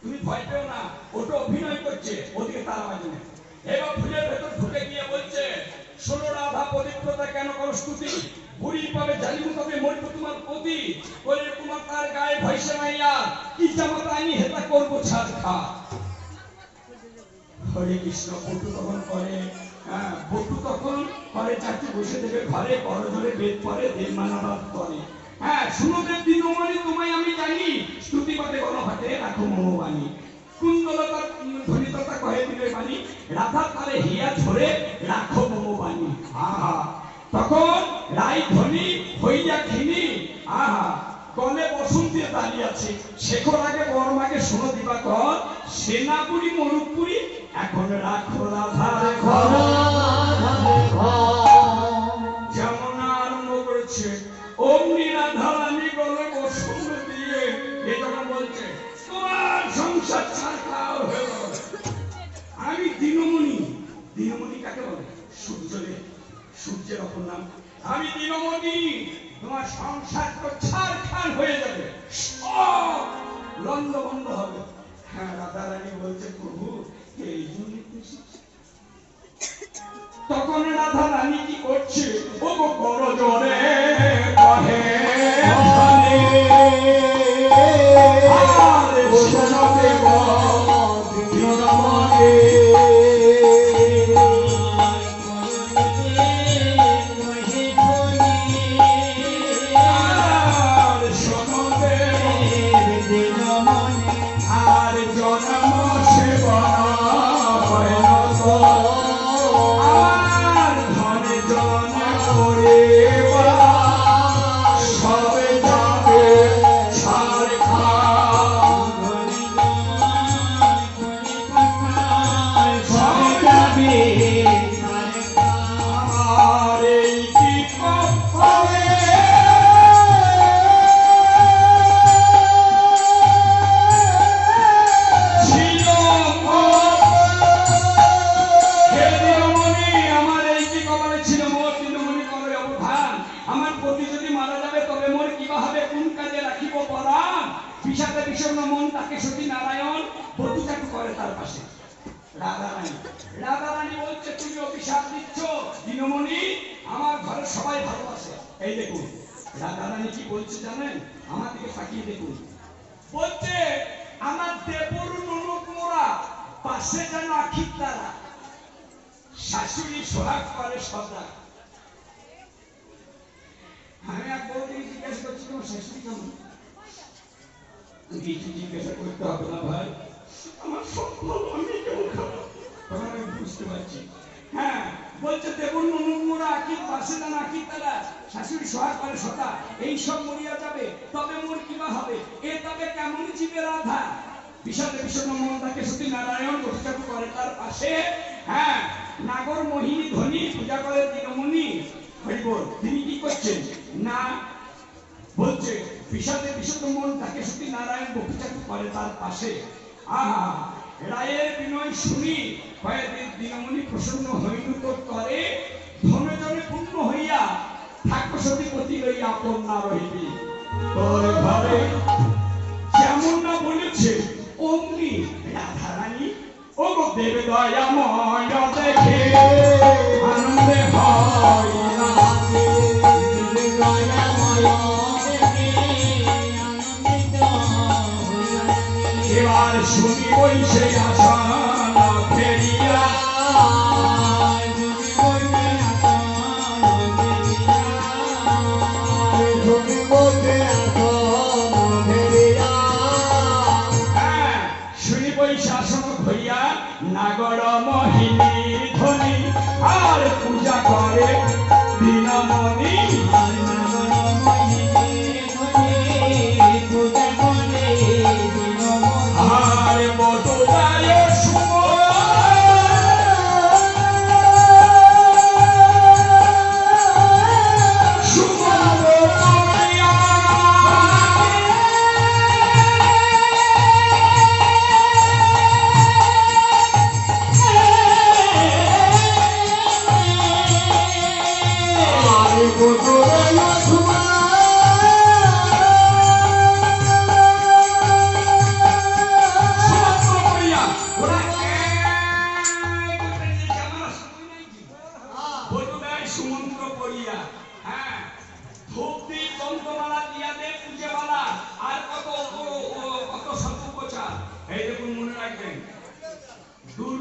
তুমি ভয় পেও না, ওটা অভিনয় করছে, ওদিকে তারা বাজে না। এবার ফুলের ভেতর ঢুকে গিয়ে বলছে, শোনো রাধা পবিত্রতা কেন করো স্তুতি, বুড়ি পাবে জালিমু তবে মরবো তোমার প্রতি, বলে তোমার তার গায়ে ভয়সে নাইয়া কি জামাতা আমি হেতা করবো ছাড় খা। হরে কৃষ্ণ। বটু তখন করে, বটু তখন করে চাকরি বসে দেবে ঘরে, বড় ধরে বেদ পরে দেব মানাবাদ করে। হ্যাঁ, শুনো দেব দিনমণি তোমায় আমি জানি, স্তুতিপাতে গণহাটে রাখো মনোবাণী, কুন্দলতার ধ্বনিততা কহে দিবে বাণী, রাধা তারে হিয়া ধরে রাখো মনোবাণী। আহা, তখন রাই ধ্বনি হইয়া খিনি, আহা গলে বসন্তী দাঁড়িয়ে আছে, শেখর আগে বর্মাকে শোনো দিবা কর, সেনাপুরি মরুপুরি এখন রাখো রাধা ঘর। যেমন আরম্ভ করেছে অমনি রাধা রানী গলে বসন্ত দিয়ে এটা বলছে, তোমার সংসার ছাড়খাড় হয়ে গেল। আমি দিনমণি, দিনমণি কাকে বলে? সূর্যের অপর নাম। আমি দিনমণি, তোমার সংসার তো ছাড়খাড় হয়ে যাবে, সব লন্ডভন্ড হবে। হ্যাঁ, রাধা রানী বলছে, প্রভু এই জন্য। তখন রাধা রানী কি করছে, ও গো বড় জোরে কহে শাশুড়ি সোহাগ করে সদা। আমি এক বউকে জিজ্ঞাসা করছি, তোমার শাশুড়ি কেমন? কিছু জিজ্ঞাসা করতে হবে না ভাই, আমার সব ভালো, আমি কেমন খাবো তখন আমি বুঝতে পারছি। হ্যাঁ, বলছে দেবর ননুরা আকিত পাশে না আকিত তারা, শাশুড়ি সোহাগ করে সদা, এই সব মরিয়া যাবে, তবে মোর কিবা হবে, এ তবে কেমন জীবে রাধা, বিষাদে বিষণ্ণ মন তাকে সতী নারায়ণ প্রতিষ্ঠা করে তার পাশে। হ্যাঁ, নাগর মোহিনী ধ্বনি পূজা করে দিনমণি হরিবল। তিনি কি করছেন না, বলছে বিষাদে বিষণ্ণ মন তাকে সতী নারায়ণ প্রতিষ্ঠা করে তার পাশে। আহা, রায়ের বিনয় শুনি কয়েকদিন দিনমণি প্রসন্ন হইনুত করে, ধনে জনে পূর্ণ হইয়া থাকো সতীপতি লইয়া আপন না রহিবি তোর ঘরে। যেমন না বলেছে অমনি রাধা রানী ও গো দেবে দয়াময় দেখে আনন্দে হয় রাধে, দেবে দয়াময় দেখে আনন্দিত এবার শুনি ওই সেই আশা না ফেরিয়া, নাগর মোহিনী ধ্বনি আর পূজা করে দিনমণি, নাগর মোহিনী ধ্বনি পূজা করে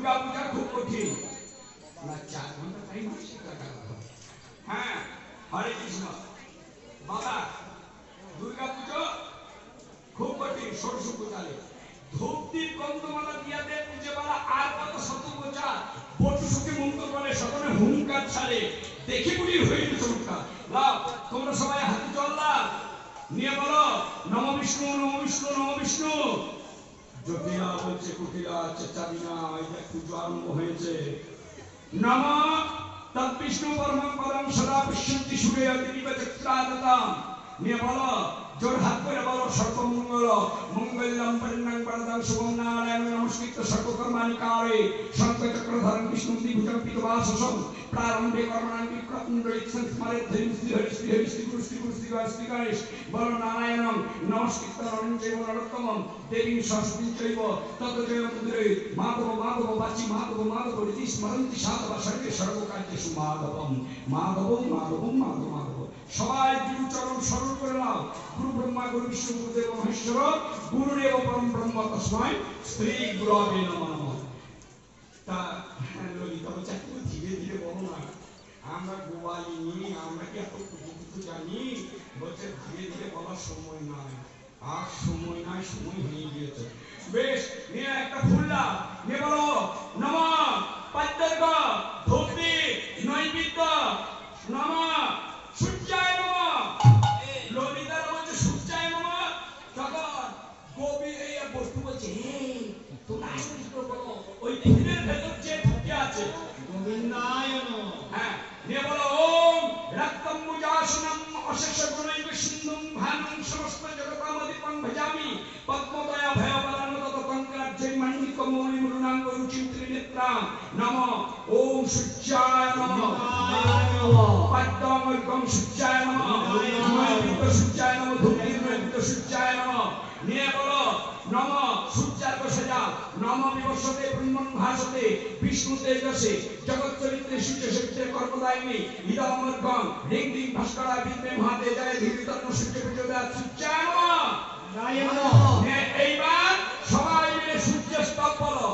দুর্গা পূজা খুব কঠিন না 4 ঘন্টা টাইম আছে হ্যাঁ হরে কৃষ্ণ বাবা দুর্গা পুজো খুব কঠিন ষোড়শ পূজালে ধূপ দীপ গন্ধমালা দিয়া দে পূজে বালা আর কত শত বোঝা বটু সুখে মন্ত্র বলে সকলে হুঙ্কার ছাড়ে দেখি বুড়ি হইল চমৎকার লাভ তোমরা সবাই হাতে জল দাও নিয়ে বলো নম বিষ্ণু নম বিষ্ণু নম বিষ্ণু জটিলা বলছে কুটিলা চেঁচাবি না এই যে পুজো আরম্ভ হয়েছে নম তৎ বিষ্ণু পরমং পদং সদা পশ্যন্তি সূর্য দিবচক্রাদতাম নিয়ে বলো জোর হাত করে বলো সর্বমঙ্গল মঙ্গলম পরিণাম বরদং শুভং নারায়ণ নমস্কৃত্য সর্বকর্মাণি কারে শঙ্খচক্রধরং বিষ্ণুং দ্বিভুজং পিতবাসসং প্রারম্ভে কর্মণাং বিপ্রকুণ্ডলিত সংস্মরে ধরিং শ্রী হরি শ্রী হরি শ্রী গুরু শ্রী গুরু শ্রী শ্রী গণেশ বলো নারায়ণং নমস্কৃত্য নরং চৈব নরোত্তমং দেবীং সরস্বতীং চৈব তত জয় মুদ্রে মাধব মাধব বাচি মাধব মাধব রীতি স্মরন্তি সাধব সর্বে সর্বকার্যেষু মাধবম মাধবম মাধবম মাধব মাধব সবাই গুরু চরণ স্মরণ করে নাও গুরু ব্রহ্মা গুরু বিষ্ণু গুরুদেব মহেশ্বর গুরুদেব পরম ব্রহ্ম তস্मै শ্রী গুরবে নমঃ তা ললিতা বলছে একটু ধীরে ধীরে বলো না আমরা গোয়ালিনি আমরা কি এত কিছু জানি বলছে ধীরে ধীরে বলার সময় নাই আর সময় নাই সময় হয়ে গিয়েছে বেশ নিয়ে একটা ফুল দাও নিয়ে বলো নমঃ পাদ্যর্ঘ ধূপদী নৈবেদ্য নমঃ সূর্যায় নমঃ ললিতা বলছে সূর্যায় নমঃ তখন গোপী এই বস্তু বলছে তোমরা আশীর্বাদ করো ওই ফুলের ভেতর যে ঢুকে আছে গোবিন্দায় নমঃ হ্যাঁ নিয়ে বলো ওম রক্তম্বুজাসনম অশেষ গুণৈব সিন্ধুম ভানুম সমস্ত জগতামধিপং ভজামি পদ্মদয়া ভয়বলান তত কঙ্করাজ্জৈ মণ্ডিকম মৌলি মৃণাঙ্গ রুচিন্ত্রি নেত্রাম নমঃ ওম সূর্যায় নমঃ পদ্মমর্গম সূর্যায় নমঃ নৈবেদ্য সূর্যায় নমঃ ধূপদীপ নৈবেদ্য সূর্যায় নমঃ নিয়ে বলো নমঃ সূর্যার্ঘ সেজাও নমঃ বিবস্বতে ব্রহ্মণ ভাসতে বিষ্ণু তেজসে জগৎ চরিত্রে সূর্য সূর্যের কর্মদায়িনী ইদমর্গম রিং রিং ভাস্করা বিদ্মে মহাতেজায় ধীরিতন্ন সূর্য প্রচোদয়াৎ সূর্যায় নমঃ এইবার সবাই মিলে সূর্য স্তব বলো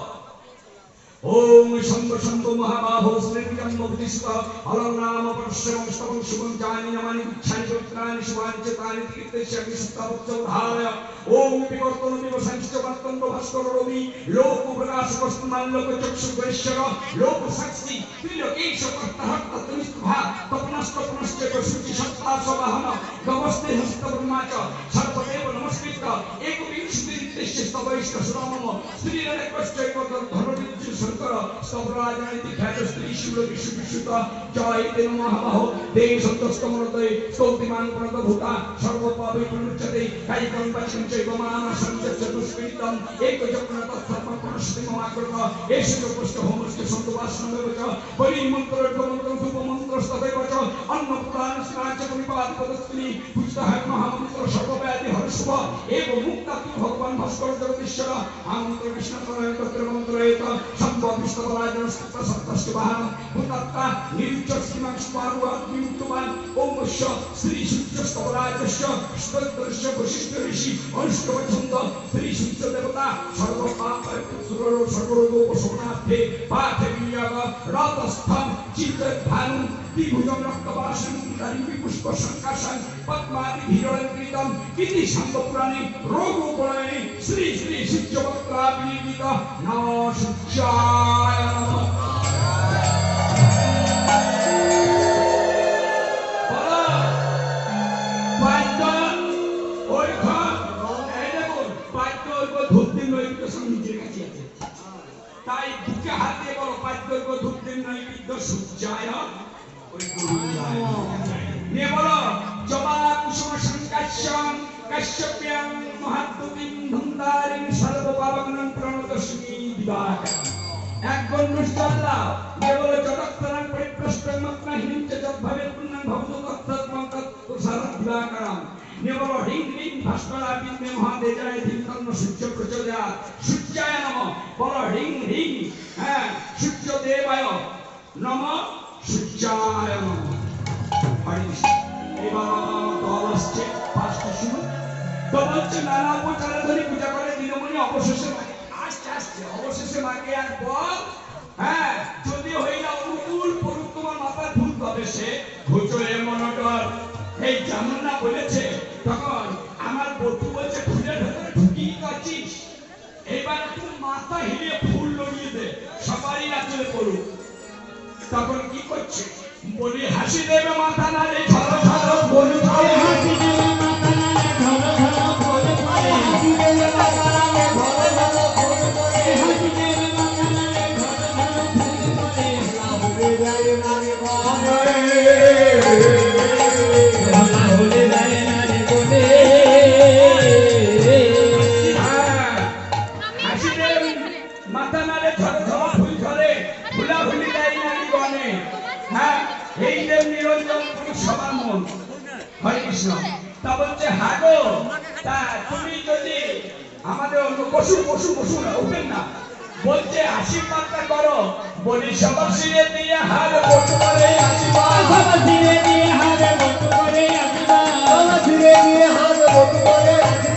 ओम शंभ शंभ महाबाहो श्रीजं भक्तिस्व अलंनाम परश्रम स्तवं शुभं जानि नमानि गुच्छानि पवित्राणि शुभानि च तानि तीर्थस्य विशुद्धवत्सवधारय ओम विवर्तन विवसंश्च वर्तन्तो भास्कर रवि लोक प्रकाश वस्तुमान लोक चक्षु वैश्वर लोक साक्षी त्रिलोकेश कर्तहर्त त्रिस्तुभा तपनस्तपनश्च प्रसुचि सत्ता स्वभावन गवस्ते हस्त ब्रह्मा च सर्वदेव नमस्कृत एकविंशतिस्य स्तवैश्च सुरामम श्रीरक्षैव धर्मविद्युः शंकर स्तवराजनीति ख्यात स्त्री शिव विश्व विश्रुत जय ते नमः बाहो देव संतस्तमरते स्तौतिमान प्रणत भूता सर्व पापे प्रमुच्यते कायिकं वचनं चैव मानसं च चतुष्कृतं एक जपनत सर्व प्रणश्ति ममाकृत एष पुष्ट होमस्य संतवासनमेव च बलि मंत्र मंत्र धूप मंत्र स्तवैव च अन्न पुराण स्नाच परिपाद पदस्त्री पुष्टः महामंत्र सर्वव्याधि हर्षव एव मुक्ता तु भगवान भास्कर जगदीश्वर आमंत्र कृष्ण नारायण तत्र मंत्र एक संभव विष्णुराजन सप्तष्टवाहन भूतत्ता निरुच्चस्तिमां स्मारुवात् विमुक्तवान् ओम श्री सूर्यस्तवराजस्य स्तोत्रस्य वशिष्ठ ऋषि अनुष्टवछन्द श्री सूर्य देवता सर्व पाप सुरो सर्वरोग उपशमनार्थे पाठे विनियोग रतस्थं चित्तभानु द्विभुजं रक्तवासं दारिवी पुष्प संकाशं पद्मादि धीरलंकृतं इति शंभपुराणे रोगोपराणे श्री श्री सूर्यवक्त्राभिनिमित नमो सूर्याय नमः তাই বুকে হাত দিয়ে বলো পাঁচদৈর্ঘ ধূপদীপ নৈবেদ্য সূর্যায় ওই গোবিন্দায় নিয়ে বলো জবা কুসুম সংকাশ্যং কাশ্যপ্যাং মহাত্মতিং ধন্দারিং সর্বপাবকং প্রণতস্মি দিবাকরং এক গণ্যস্থল দাও নিয়ে বলো জগত্তরং পরিপ্রষ্টং মগ্নহীন চ যদ্ভবে পুণ্যং ভবতু তত্তত্ত্বং তৎসার দিবাকরং নিয়ে বলো রিং রিং ভাস্করা বিদ্মে মহাতেজায় ধীরিতন্ন সূর্য প্রচোদয়াৎ সূর্যায় নমঃ বলো রিং রিং হ্যাঁ সূর্য দেবায় নমঃ সূর্যায় নমঃ হরে কৃষ্ণ এবার দল আসছে পাঁচটা শুনুন তো বলছে নানা উপচারে ধরে পূজা করে দিনমণি অবশেষে আস্তে আস্তে অবশেষে মাকে আর বল হ্যাঁ যদি হইলা অনুকূল পড়ুক তোমার মাথার ফুল তবে সে ঘুচলে মনোটর। এই যেমন না বলেছে তখন আমার বটু বলছে ফুলের ভেতরে ঢুকিয়ে কাছিস, এবার তুই মাথা হিলিয়ে ফুল লড়িয়ে দে, সবাই নাচলে পড়ুক। তখন কি করছে বলি হাসি দেবে মাথা নাড়ে ঝড় ঝড় বলু ধরে, হাসি দেবে মাথা নাড়ে ঝড় ঝড় বলু ধরে, হাসি দেবে মাথা নাড়ে ঝড় ঝড় বলু ধরে, হাসি দেবে মাথা নাড়ে ঝড় ঝড় বলু ধরে, লাউরে যায় নারে বলে, লাউরে যায় নারে বলে। হাসি দেবে মাথা নাড়ে ঝড় ঝড় ফুল ধরে, ফুলা ফুলি যায় নারী বনে। হ্যাঁ এই দেব নিরঞ্জন পুরুষ সবার মন। হরে কৃষ্ণ। তা বলছে হাগো তা তুমি যদি আমাদের অন্য পশু পশু পশু না উঠেন না, বলছে আশীর্বাদটা করো। বলি সবার শিরে দিয়ে হার বটু করে আশীর্বাদ, সবার শিরে দিয়ে হার বটু করে আশীর্বাদ, সবার শিরে দিয়ে হার বটু করে আশীর্বাদ।